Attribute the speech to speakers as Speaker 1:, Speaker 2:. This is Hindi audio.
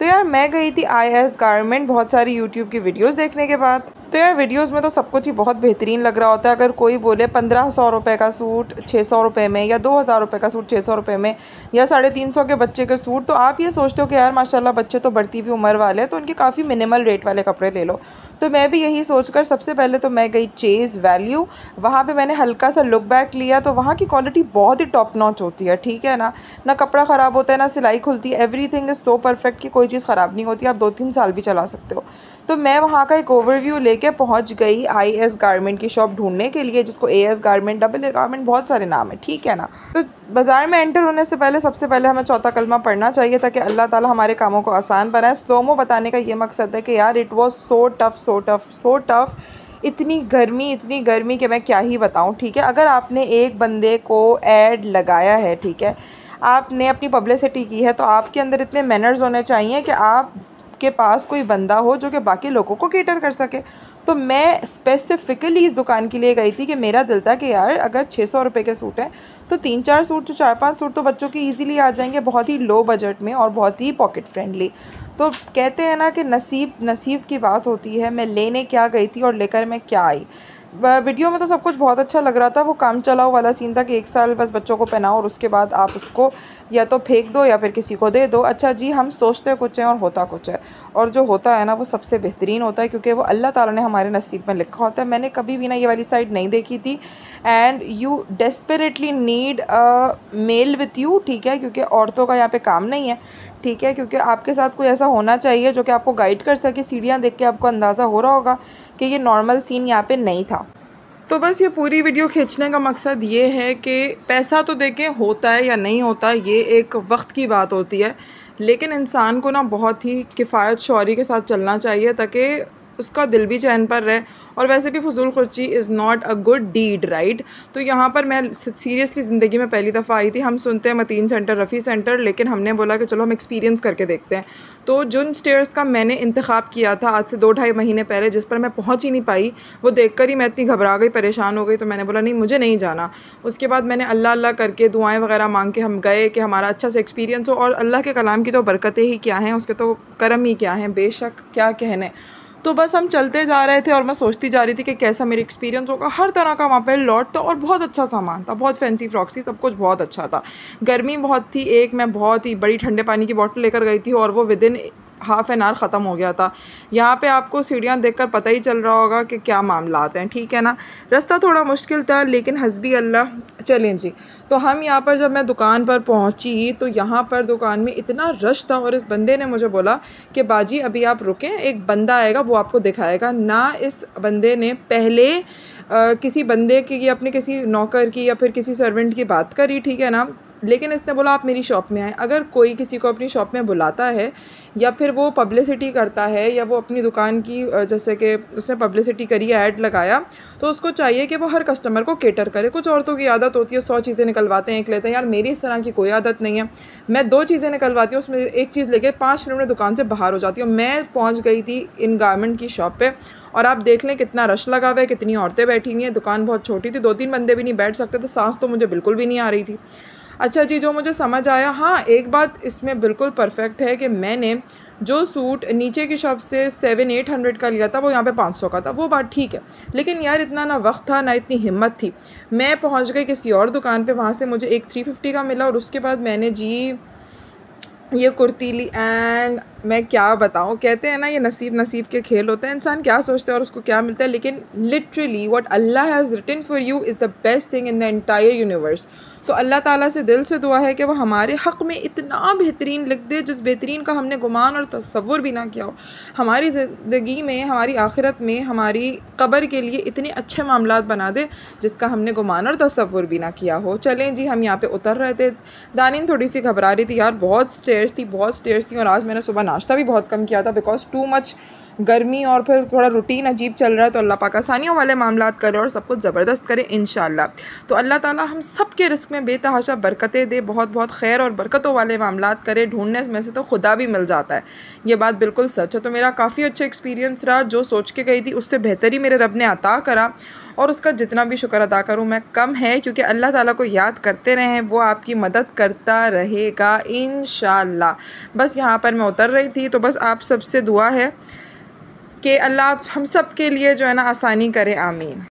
Speaker 1: तो यार मैं गई थी IS गारमेंट बहुत सारी यूट्यूब की वीडियोस देखने के बाद। तो यार वीडियोस में तो सब कुछ ही बहुत बेहतरीन लग रहा होता है। अगर कोई बोले 1500 रुपये का सूट 600 रुपये में, या 2000 रुपये का सूट 600 रुपये में, या 350 के बच्चे के सूट, तो आप ये सोचते हो कि यार माशाल्लाह बच्चे तो बढ़ती हुई उम्र वाले हैं, तो उनके काफ़ी मिनिमल रेट वाले कपड़े ले लो। तो मैं भी यही सोचकर सबसे पहले तो मैं गई चेज़ वैल्यू। वहाँ पे मैंने हल्का सा लुक बैक लिया, तो वहाँ की क्वालिटी बहुत ही टॉप नॉच होती है, ठीक है ना। ना कपड़ा ख़राब होता है, ना सिलाई खुलती है, एवरीथिंग इज़ सो परफेक्ट कि कोई चीज़ ख़राब नहीं होती, आप 2-3 साल भी चला सकते हो। तो मैं वहाँ का एक ओवरव्यू लेके पहुँच गई IS गारमेंट की शॉप ढूंढने के लिए, जिसको AS गारमेंट, AA गारमेंट, बहुत सारे नाम है, ठीक है ना। तो बाज़ार में एंटर होने से पहले सबसे पहले हमें चौथा कलमा पढ़ना चाहिए ताकि अल्लाह ताला हमारे कामों को आसान बनाए। स्लोमो बताने का ये मकसद है कि यार it was so tough, so tough, so tough. इतनी गर्मी कि मैं क्या ही बताऊँ, ठीक है। अगर आपने एक बंदे को ऐड लगाया है, ठीक है, आपने अपनी पब्लिसिटी की है, तो आपके अंदर इतने मैनर्स होने चाहिए कि आप के पास कोई बंदा हो जो कि बाकी लोगों को केटर कर सके। तो मैं स्पेसिफ़िकली इस दुकान के लिए गई थी कि मेरा दिल था कि यार अगर 600 रुपये के सूट हैं तो 3-4 सूट, जो 4-5 सूट तो बच्चों की इजीली आ जाएंगे, बहुत ही लो बजट में और बहुत ही पॉकेट फ्रेंडली। तो कहते हैं ना कि नसीब की बात होती है। मैं लेने क्या गई थी और लेकर मैं क्या आई। वीडियो में तो सब कुछ बहुत अच्छा लग रहा था। वो काम चलाओ वाला सीन था कि 1 साल बस बच्चों को पहनाओ और उसके बाद आप उसको या तो फेंक दो या फिर किसी को दे दो। अच्छा जी, हम सोचते कुछ हैं और होता कुछ है, और जो होता है ना वो सबसे बेहतरीन होता है, क्योंकि वो अल्लाह ताला ने हमारे नसीब में लिखा होता है। मैंने कभी भी ना ये वाली साइड नहीं देखी थी। And you desperately need a mail with you, ठीक है, क्योंकि औरतों का यहाँ पे काम नहीं है, ठीक है, क्योंकि आपके साथ कोई ऐसा होना चाहिए जो कि आपको गाइड कर सके। सीढ़ियाँ देख के आपको अंदाज़ा हो रहा होगा कि ये नॉर्मल सीन यहाँ पे नहीं था। तो बस ये पूरी वीडियो खींचने का मकसद ये है कि पैसा तो देखें होता है या नहीं होता, ये एक वक्त की बात होती है, लेकिन इंसान को ना बहुत ही किफ़ायत शौरी के साथ चलना चाहिए ताकि उसका दिल भी चैन पर रहे। और वैसे भी फजूल खर्ची is not a good deed, right. तो यहाँ पर मैं सीरियसली ज़िंदगी में पहली दफ़ा आई थी। हम सुनते हैं मतीन सेंटर, रफ़ी सेंटर, लेकिन हमने बोला कि चलो हम एक्सपीरियंस करके देखते हैं। तो जिन स्टेयर्स का मैंने इंतखाब किया था आज से 2-2.5 महीने पहले, जिस पर मैं पहुँच ही नहीं पाई, वो देख कर ही मैं इतनी घबरा गई, परेशान हो गई। तो मैंने बोला नहीं, मुझे नहीं जाना। उसके बाद मैंने अल्लाह अल्लाह करके दुआएँ वगैरह मांग के हम गए कि हमारा अच्छा से एक्सपीरियंस हो। और अल्लाह के कलाम की तो बरकतें ही क्या हैं, उसके तो करम ही क्या हैं, बेशक क्या कहने। तो बस हम चलते जा रहे थे और मैं सोचती जा रही थी कि कैसा मेरा एक्सपीरियंस होगा। हर तरह का वहाँ पे लॉट था और बहुत अच्छा सामान था, बहुत फैंसी फ्रॉक्स थी, सब कुछ बहुत अच्छा था। गर्मी बहुत थी। एक मैं बहुत ही बड़ी ठंडे पानी की बोतल लेकर गई थी और वो विदिन हाफ़ एन आवर ख़त्म हो गया था। यहाँ पे आपको सीढ़ियाँ देखकर पता ही चल रहा होगा कि क्या मामला आते हैं, ठीक है ना। रास्ता थोड़ा मुश्किल था, लेकिन हस्बी अल्लाह। चलें जी, तो हम यहाँ पर जब मैं दुकान पर पहुँची तो यहाँ पर दुकान में इतना रश था और इस बंदे ने मुझे बोला कि बाजी अभी आप रुकें, एक बंदा आएगा वो आपको दिखाएगा ना। इस बंदे ने पहले किसी बंदे की या अपने किसी नौकर की या फिर किसी सर्वेंट की बात करी, ठीक है ना, लेकिन इसने बोला आप मेरी शॉप में आएँ। अगर कोई किसी को अपनी शॉप में बुलाता है या फिर वो पब्लिसिटी करता है या वो अपनी दुकान की जैसे कि उसने पब्लिसिटी करी, ऐड लगाया, तो उसको चाहिए कि वो हर कस्टमर को केटर करे। कुछ औरतों की आदत होती है 100 चीज़ें निकलवाते हैं, एक लेते हैं। यार मेरी इस तरह की कोई आदत नहीं है। मैं 2 चीज़ें निकलवाती हूँ, उसमें एक चीज़ लेके 5 मिनट में दुकान से बाहर हो जाती हूँ। मैं पहुँच गई थी इन गारमेंट की शॉप पर और आप देख लें कितना रश लगा हुआ है, कितनी औरतें बैठी हुई हैं। दुकान बहुत छोटी थी, 2-3 बंदे भी नहीं बैठ सकते थे। सांस तो मुझे बिल्कुल भी नहीं आ रही थी। अच्छा जी, जो मुझे समझ आया, हाँ एक बात इसमें बिल्कुल परफेक्ट है कि मैंने जो सूट नीचे की शॉप से 700-800 का लिया था वो यहाँ पे 500 का था, वो बात ठीक है। लेकिन यार इतना ना वक्त था ना इतनी हिम्मत थी। मैं पहुँच गई किसी और दुकान पे, वहाँ से मुझे एक 350 का मिला और उसके बाद मैंने जी ये कुर्ती ली। एंड मैं क्या बताऊँ, कहते हैं ना ये नसीब के खेल होते हैं, इंसान क्या सोचता है और उसको क्या मिलता है। लेकिन literally what Allah has written for you is the best thing in the entire universe. तो अल्लाह ताला से दिल से दुआ है कि वो हमारे हक़ में इतना बेहतरीन लिख दे जिस बेहतरीन का हमने गुमान और तसव्वुर भी ना किया हो। हमारी ज़िंदगी में, हमारी आखिरत में, हमारी कब्र के लिए इतने अच्छे मामलात बना दे जिसका हमने गुमान और तसव्वुर भी ना किया हो। चलें जी, हम यहाँ पे उतर रहे थे। दानिन थोड़ी सी घबरा रही थी यार, बहुत स्टेयर्स थी और आज मैंने सुबह नाश्ता भी बहुत कम किया था बिकॉज टू मच गर्मी और फिर थोड़ा रूटीन अजीब चल रहा है। तो अल्लाह पाक आसानियों वाले मामलात करे और सब कुछ ज़बरदस्त करे इंशाल्लाह। तो अल्लाह ताला हम सब के रिस्क में बेतहाशा बरकतें दे, बहुत बहुत खैर और बरकतों वाले मामलात करे। ढूंढने में से तो खुदा भी मिल जाता है, ये बात बिल्कुल सच है। तो मेरा काफ़ी अच्छा एक्सपीरियंस रहा, जो सोच के गई थी उससे बेहतर ही मेरे रब ने अता करा, और उसका जितना भी शुक्र अदा करूँ मैं कम है, क्योंकि अल्लाह ताला को याद करते रहें, वो आपकी मदद करता रहेगा इंशाअल्लाह। बस यहाँ पर मैं उतर रही थी, तो बस आप सबसे दुआ है कि अल्लाह हम सब के लिए जो है ना आसानी करे, आमीन।